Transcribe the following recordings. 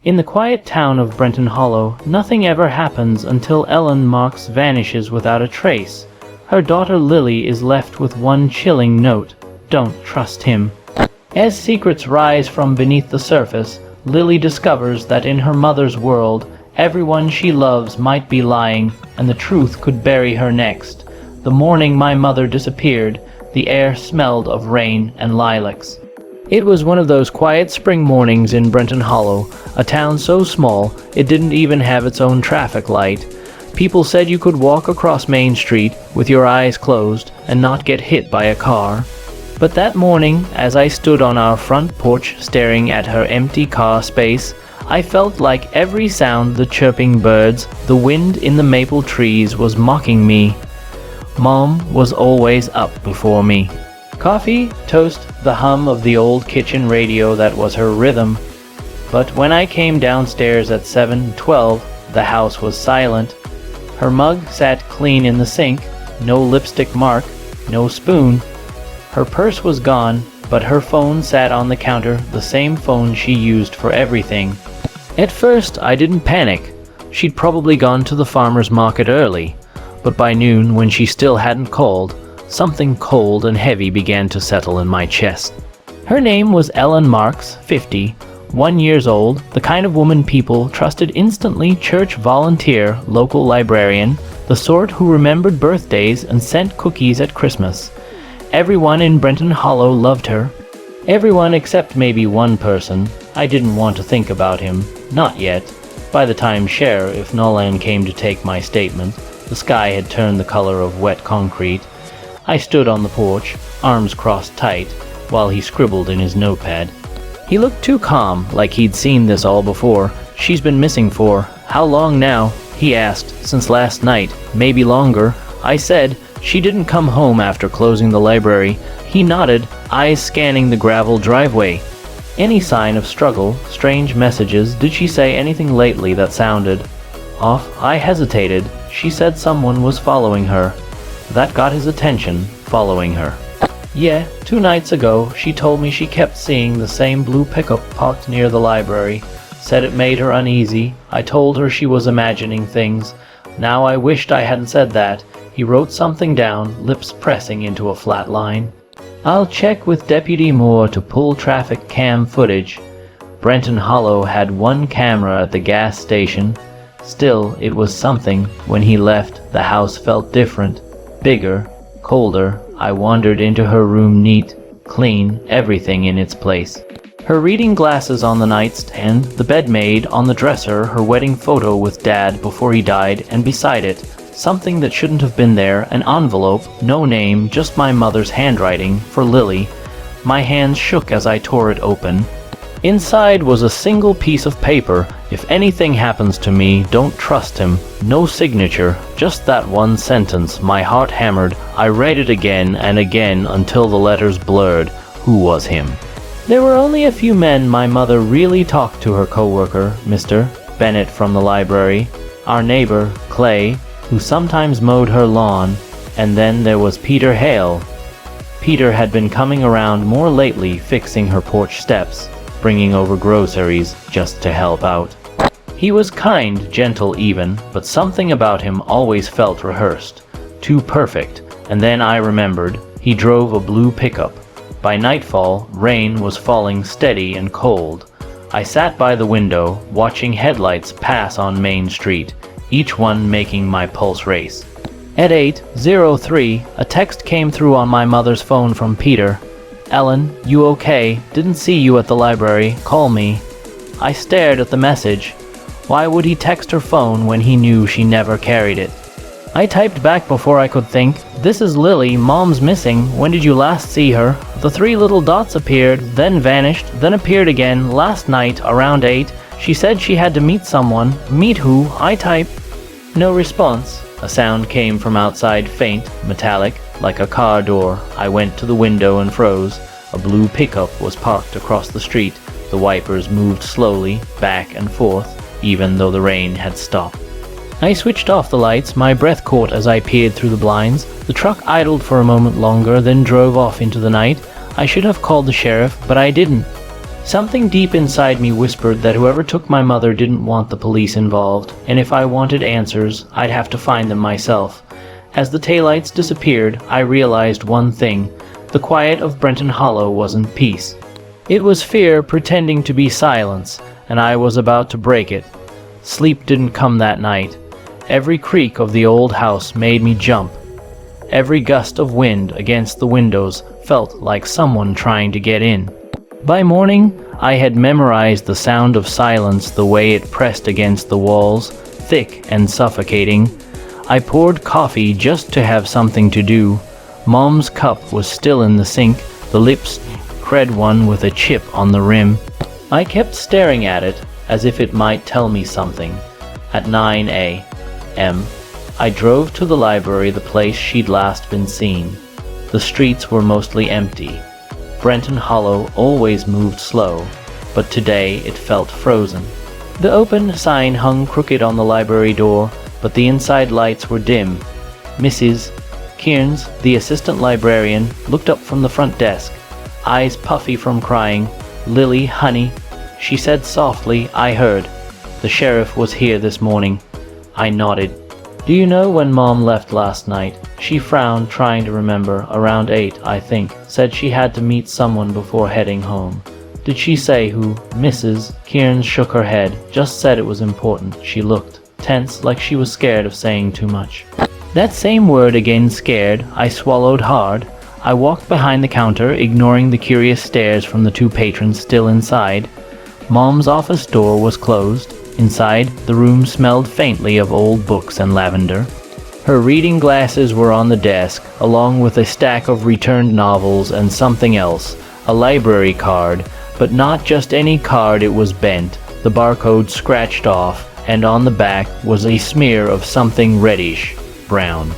In the quiet town of Brenton Hollow, nothing ever happens until Ellen Marks vanishes without a trace. Her daughter Lily is left with one chilling note: don't trust him. As secrets rise from beneath the surface, Lily discovers that in her mother's world, everyone she loves might be lying, and the truth could bury her next. The morning my mother disappeared, the air smelled of rain and lilacs. It was one of those quiet spring mornings in Brenton Hollow, a town so small it didn't even have its own traffic light. People said you could walk across Main Street with your eyes closed and not get hit by a car. But that morning, as I stood on our front porch staring at her empty car space, I felt like every sound, the chirping birds, the wind in the maple trees, was mocking me. Mom was always up before me. Coffee, toast, the hum of the old kitchen radio that was her rhythm. But when I came downstairs at 7:12, the house was silent. Her mug sat clean in the sink, no lipstick mark, no spoon. Her purse was gone, but her phone sat on the counter, the same phone she used for everything. At first, I didn't panic. She'd probably gone to the farmer's market early. But by noon, when she still hadn't called, something cold and heavy began to settle in my chest. Her name was Ellen Marks, 50, 1 year old, the kind of woman people trusted instantly, church volunteer, local librarian, the sort who remembered birthdays and sent cookies at Christmas. Everyone in Brenton Hollow loved her. Everyone except maybe one person. I didn't want to think about him. Not yet. By the time Sheriff Nolan came to take my statement, the sky had turned the color of wet concrete. I stood on the porch, arms crossed tight, while he scribbled in his notepad. He looked too calm, like he'd seen this all before. She's been missing for how long now? He asked. Since last night, maybe longer. I said. She didn't come home after closing the library. He nodded, eyes scanning the gravel driveway. Any sign of struggle, strange messages? Did she say anything lately that sounded off? I hesitated. She said someone was following her. That got his attention, following her. Yeah, 2 nights ago, she told me she kept seeing the same blue pickup parked near the library. Said it made her uneasy. I told her she was imagining things. Now I wished I hadn't said that. He wrote something down, lips pressing into a flat line. I'll check with Deputy Moore to pull traffic cam footage. Brenton Hollow had one camera at the gas station. Still, it was something. When he left, the house felt different. Bigger, colder. I wandered into her room, neat, clean, everything in its place. Her reading glasses on the nightstand, the bed made, on the dresser, her wedding photo with Dad before he died, and beside it, something that shouldn't have been there, an envelope, no name, just my mother's handwriting, for Lily. My hands shook as I tore it open. Inside was a single piece of paper. If anything happens to me, don't trust him. No signature, just that one sentence. My heart hammered. I read it again and again until the letters blurred. Who was him? There were only a few men my mother really talked to. Her co-worker, Mr. Bennett from the library, our neighbor, Clay, who sometimes mowed her lawn, and then there was Peter Hale. Peter had been coming around more lately, fixing her porch steps, bringing over groceries just to help out. He was kind, gentle even, but something about him always felt rehearsed, too perfect. And then I remembered, he drove a blue pickup. By nightfall, rain was falling steady and cold. I sat by the window, watching headlights pass on Main Street, each one making my pulse race. At 8:03, a text came through on my mother's phone from Peter. Ellen, you okay? Didn't see you at the library. Call me. I stared at the message. Why would he text her phone when he knew she never carried it? I typed back before I could think. This is Lily. Mom's missing. When did you last see her? The 3 little dots appeared, then vanished, then appeared again. Last night, around 8. She said she had to meet someone. Meet who? I type. No response. A sound came from outside, faint, metallic, like a car door. I went to the window and froze. A blue pickup was parked across the street. The wipers moved slowly, back and forth, even though the rain had stopped. I switched off the lights, my breath caught as I peered through the blinds. The truck idled for a moment longer, then drove off into the night. I should have called the sheriff, but I didn't. Something deep inside me whispered that whoever took my mother didn't want the police involved, and if I wanted answers, I'd have to find them myself. As the taillights disappeared, I realized one thing. The quiet of Brenton Hollow wasn't peace. It was fear pretending to be silence, and I was about to break it. Sleep didn't come that night. Every creak of the old house made me jump. Every gust of wind against the windows felt like someone trying to get in. By morning, I had memorized the sound of silence, the way it pressed against the walls, thick and suffocating. I poured coffee just to have something to do. Mom's cup was still in the sink, the lips red one with a chip on the rim. I kept staring at it as if it might tell me something. At 9 a.m., I drove to the library, the place she'd last been seen. The streets were mostly empty. Brenton Hollow always moved slow, but today it felt frozen. The open sign hung crooked on the library door, but the inside lights were dim. Mrs. Kearns, the assistant librarian, looked up from the front desk, eyes puffy from crying. "Lily, honey," she said softly. I heard. "The sheriff was here this morning." I nodded. "Do you know when Mom left last night?" She frowned, trying to remember. "Around 8, I think. Said she had to meet someone before heading home." "Did she say who?" Mrs. Kearns shook her head. "Just said it was important." She looked tense, like she was scared of saying too much. That same word again, scared. I swallowed hard. I walked behind the counter, ignoring the curious stares from the two patrons still inside. Mom's office door was closed. Inside, the room smelled faintly of old books and lavender. Her reading glasses were on the desk, along with a stack of returned novels and something else, a library card, but not just any card. It was bent, the barcode scratched off, and on the back was a smear of something reddish brown.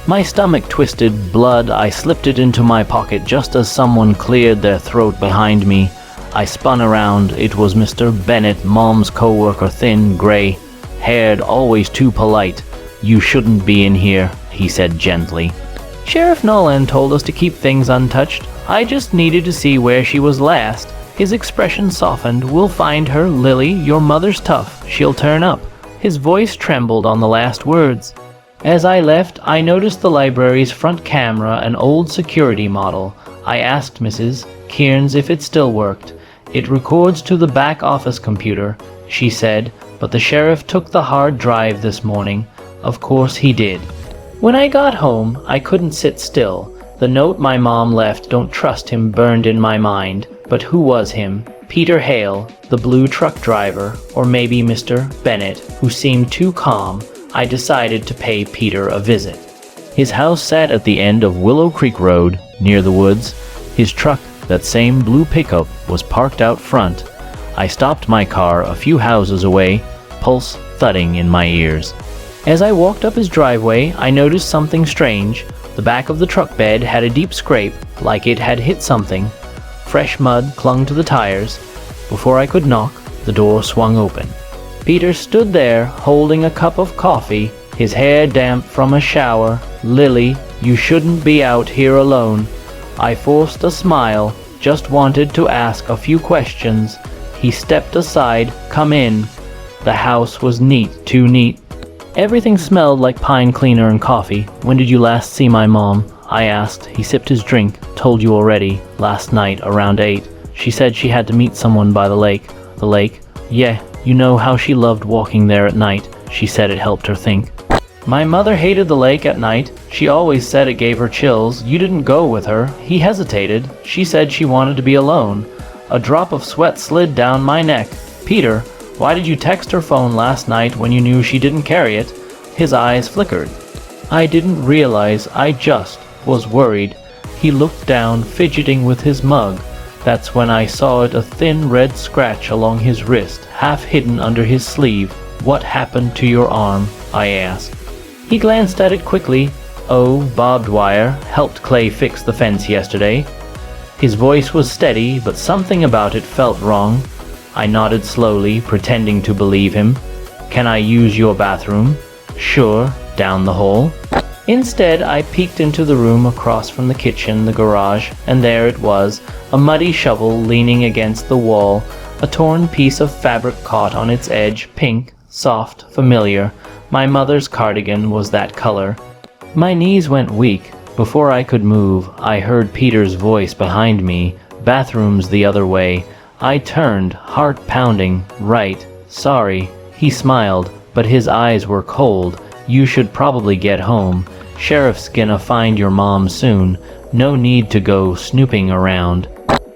My stomach twisted. Blood. I slipped it into my pocket just as someone cleared their throat behind me. I spun around. It was Mr. Bennett, Mom's co-worker, thin, gray-haired, always too polite. "You shouldn't be in here," he said gently. "Sheriff Nolan told us to keep things untouched. I just needed to see where she was last." His expression softened. "We'll find her, Lily. Your mother's tough. She'll turn up." His voice trembled on the last words. As I left, I noticed the library's front camera, an old security model. I asked Mrs. Kearns if it still worked. "It records to the back office computer," she said, "but the sheriff took the hard drive this morning." Of course he did. When I got home, I couldn't sit still. The note my mom left, "Don't trust him," burned in my mind. But who was him? Peter Hale, the blue truck driver, or maybe Mr. Bennett, who seemed too calm. I decided to pay Peter a visit. His house sat at the end of Willow Creek Road, near the woods. His truck, that same blue pickup, was parked out front. I stopped my car a few houses away, pulse thudding in my ears. As I walked up his driveway, I noticed something strange. The back of the truck bed had a deep scrape, like it had hit something. Fresh mud clung to the tires. Before I could knock, the door swung open. Peter stood there, holding a cup of coffee, his hair damp from a shower. "Lily, you shouldn't be out here alone." I forced a smile, just wanted to ask a few questions. He stepped aside. "Come in." The house was neat, too neat. Everything smelled like pine cleaner and coffee. "When did you last see my mom?" I asked. He sipped his drink. "Told you already. Last night, around 8. She said she had to meet someone by the lake." "The lake?" "Yeah, you know how she loved walking there at night." She said it helped her think. "My mother hated the lake at night. She always said it gave her chills. You didn't go with her." He hesitated. "She said she wanted to be alone." A drop of sweat slid down my neck. "Peter, why did you text her phone last night when you knew she didn't carry it?" His eyes flickered. "I didn't realize. I just was worried." He looked down, fidgeting with his mug. That's when I saw it, a thin red scratch along his wrist, half hidden under his sleeve. "What happened to your arm?" I asked. He glanced at it quickly. "Oh, barbed wire. Helped Clay fix the fence yesterday." His voice was steady, but something about it felt wrong. I nodded slowly, pretending to believe him. "Can I use your bathroom?" "Sure, down the hall." Instead, I peeked into the room across from the kitchen, the garage, and there it was, a muddy shovel leaning against the wall, a torn piece of fabric caught on its edge, pink, soft, familiar. My mother's cardigan was that color. My knees went weak. Before I could move, I heard Peter's voice behind me, bathrooms the other way. I turned, heart pounding, right, sorry. He smiled, but his eyes were cold. You should probably get home. Sheriff's gonna find your mom soon. No need to go snooping around.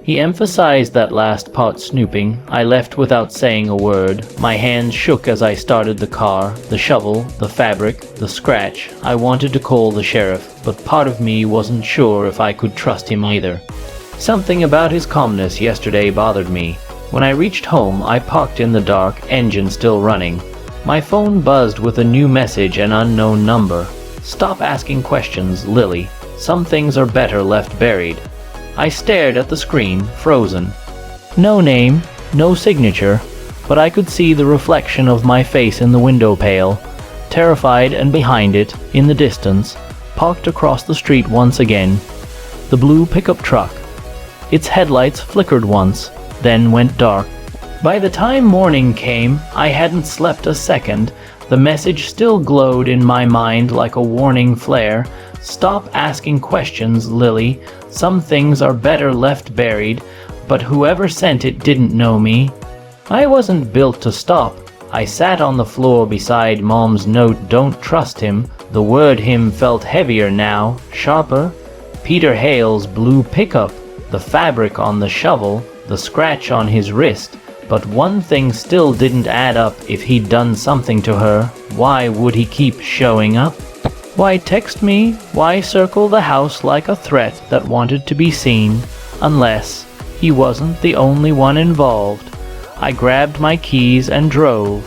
He emphasized that last part, snooping. I left without saying a word. My hands shook as I started the car, the shovel, the fabric, the scratch. I wanted to call the sheriff, but part of me wasn't sure if I could trust him either. Something about his calmness yesterday bothered me. When I reached home, I parked in the dark, engine still running. My phone buzzed with a new message, an unknown number. Stop asking questions, Lily. Some things are better left buried. I stared at the screen, frozen. No name, no signature, but I could see the reflection of my face in the window pale. Terrified, and behind it, in the distance, parked across the street once again, the blue pickup truck. Its headlights flickered once, then went dark. By the time morning came, I hadn't slept a second. The message still glowed in my mind like a warning flare. Stop asking questions, Lily. Some things are better left buried, but whoever sent it didn't know me. I wasn't built to stop. I sat on the floor beside Mom's note, don't trust him. The word him felt heavier now, sharper. Peter Hale's blue pickup, the fabric on the shovel, the scratch on his wrist. But one thing still didn't add up. If he'd done something to her, why would he keep showing up? Why text me? Why circle the house like a threat that wanted to be seen? Unless he wasn't the only one involved. I grabbed my keys and drove.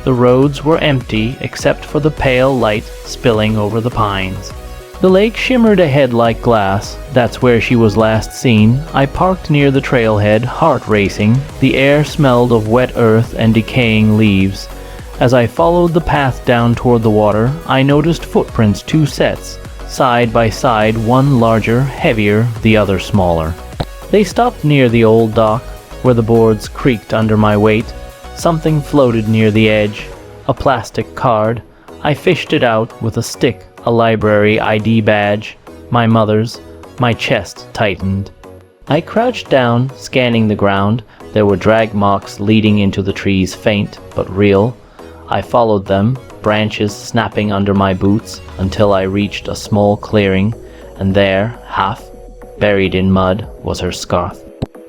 The roads were empty except for the pale light spilling over the pines. The lake shimmered ahead like glass. That's where she was last seen. I parked near the trailhead, heart racing. The air smelled of wet earth and decaying leaves. As I followed the path down toward the water, I noticed footprints, two sets, side by side, one larger, heavier, the other smaller. They stopped near the old dock, where the boards creaked under my weight. Something floated near the edge, a plastic card. I fished it out with a stick, a library ID badge, my mother's. My chest tightened. I crouched down, scanning the ground. There were drag marks leading into the trees, faint but real. I followed them, branches snapping under my boots, until I reached a small clearing, and there, half buried in mud, was her scarf.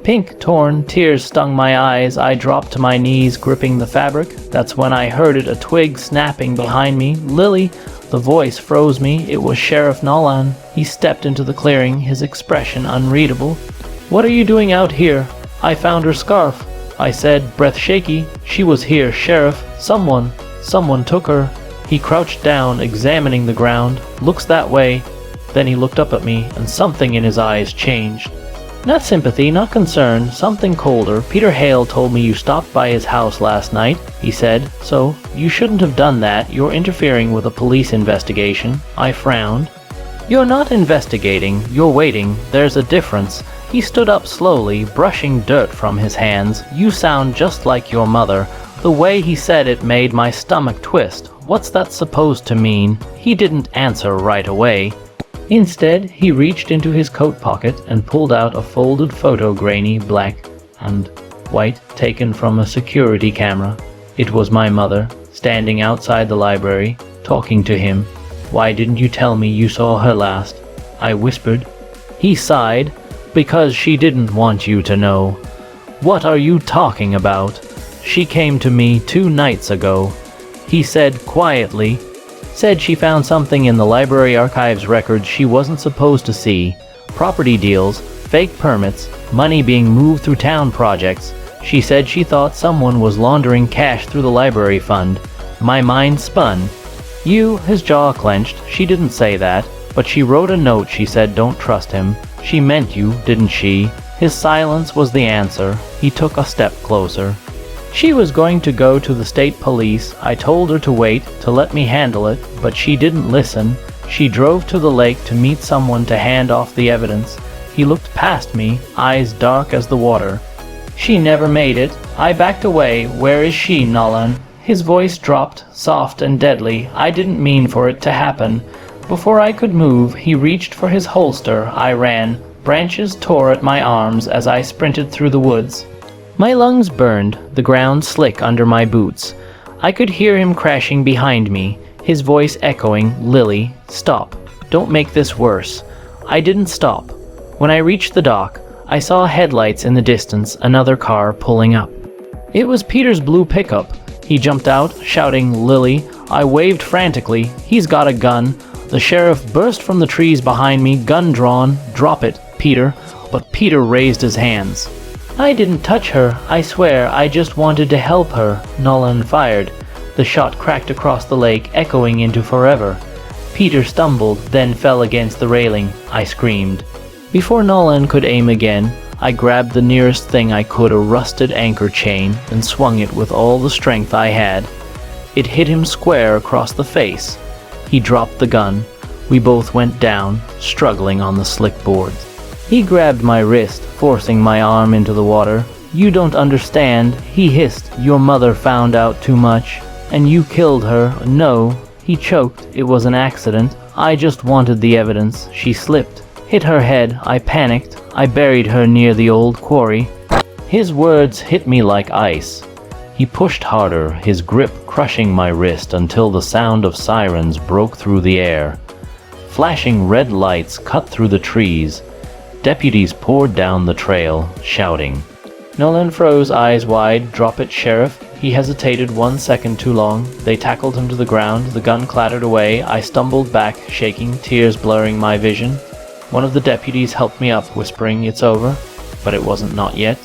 Pink, torn, tears stung my eyes. I dropped to my knees, gripping the fabric. That's when I heard it, a twig snapping behind me. Lily! The voice froze me. It was Sheriff Nolan. He stepped into the clearing, his expression unreadable. What are you doing out here? I found her scarf. I said, breath shaky. She was here, Sheriff. Someone took her. He crouched down, examining the ground. Looks that way. Then he looked up at me, and something in his eyes changed. Not sympathy, not concern, something colder. Peter Hale told me you stopped by his house last night, he said. So, you shouldn't have done that. You're interfering with a police investigation. I frowned. You're not investigating. You're waiting. There's a difference. He stood up slowly, brushing dirt from his hands. You sound just like your mother. The way he said it made my stomach twist. What's that supposed to mean? He didn't answer right away. Instead, he reached into his coat pocket and pulled out a folded photo, grainy, black and white, taken from a security camera. It was my mother, standing outside the library, talking to him. Why didn't you tell me you saw her last? I whispered. He sighed. Because she didn't want you to know. What are you talking about? She came to me 2 nights ago. He said quietly. Said she found something in the library archives records she wasn't supposed to see. Property deals, fake permits, money being moved through town projects. She said she thought someone was laundering cash through the library fund. My mind spun. His jaw clenched. She didn't say that, but she wrote a note. She said don't trust him. She meant you, didn't she? His silence was the answer. He took a step closer. She was going to go to the state police. I told her to wait, to let me handle it, but she didn't listen. She drove to the lake to meet someone to hand off the evidence. He looked past me, eyes dark as the water. She never made it. I backed away. Where is she, Nolan? His voice dropped, soft and deadly. I didn't mean for it to happen. Before I could move, he reached for his holster. I ran. Branches tore at my arms as I sprinted through the woods. My lungs burned, the ground slick under my boots. I could hear him crashing behind me, his voice echoing, "Lily, stop. Don't make this worse." I didn't stop. When I reached the dock, I saw headlights in the distance, another car pulling up. It was Peter's blue pickup. He jumped out, shouting, "Lily." I waved frantically. "He's got a gun." The sheriff burst from the trees behind me, gun drawn. "Drop it, Peter." But Peter raised his hands. "I didn't touch her. I swear, I just wanted to help her." Nolan fired. The shot cracked across the lake, echoing into forever. Peter stumbled, then fell against the railing. I screamed. Before Nolan could aim again, I grabbed the nearest thing I could, a rusted anchor chain, and swung it with all the strength I had. It hit him square across the face. He dropped the gun. We both went down, struggling on the slick boards. He grabbed my wrist, forcing my arm into the water. "You don't understand," he hissed. "Your mother found out too much, and you killed her." "No," he choked. "It was an accident. I just wanted the evidence." She slipped, hit her head. I panicked. I buried her near the old quarry. His words hit me like ice. He pushed harder, his grip crushing my wrist until the sound of sirens broke through the air. Flashing red lights cut through the trees. Deputies poured down the trail, shouting. Nolan froze, eyes wide. "Drop it, Sheriff." He hesitated 1 second too long. They tackled him to the ground. The gun clattered away. I stumbled back, shaking, tears blurring my vision. One of the deputies helped me up, whispering, "It's over." But it wasn't, not yet.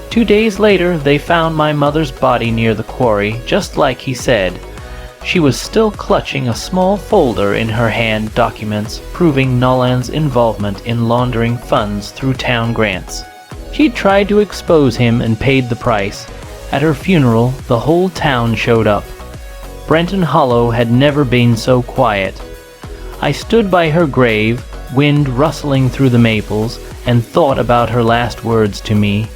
2 days later, they found my mother's body near the quarry, just like he said. She was still clutching a small folder in her hand, documents proving Nolan's involvement in laundering funds through town grants. She'd tried to expose him and paid the price. At her funeral, the whole town showed up. Brenton Hollow had never been so quiet. I stood by her grave, wind rustling through the maples, and thought about her last words to me.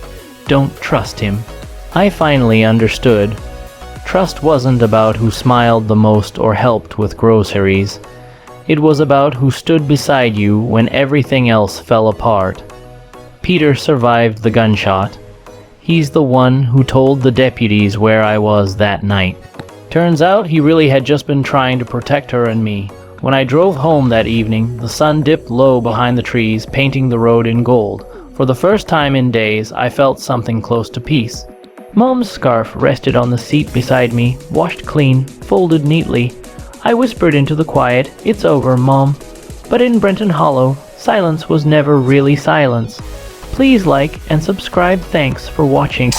Don't trust him. I finally understood. Trust wasn't about who smiled the most or helped with groceries. It was about who stood beside you when everything else fell apart. Peter survived the gunshot. He's the one who told the deputies where I was that night. Turns out he really had just been trying to protect her and me. When I drove home that evening, the sun dipped low behind the trees, painting the road in gold. For the first time in days, I felt something close to peace. Mom's scarf rested on the seat beside me, washed clean, folded neatly. I whispered into the quiet, "It's over, Mom." But in Brenton Hollow, silence was never really silence. Please like and subscribe. Thanks for watching.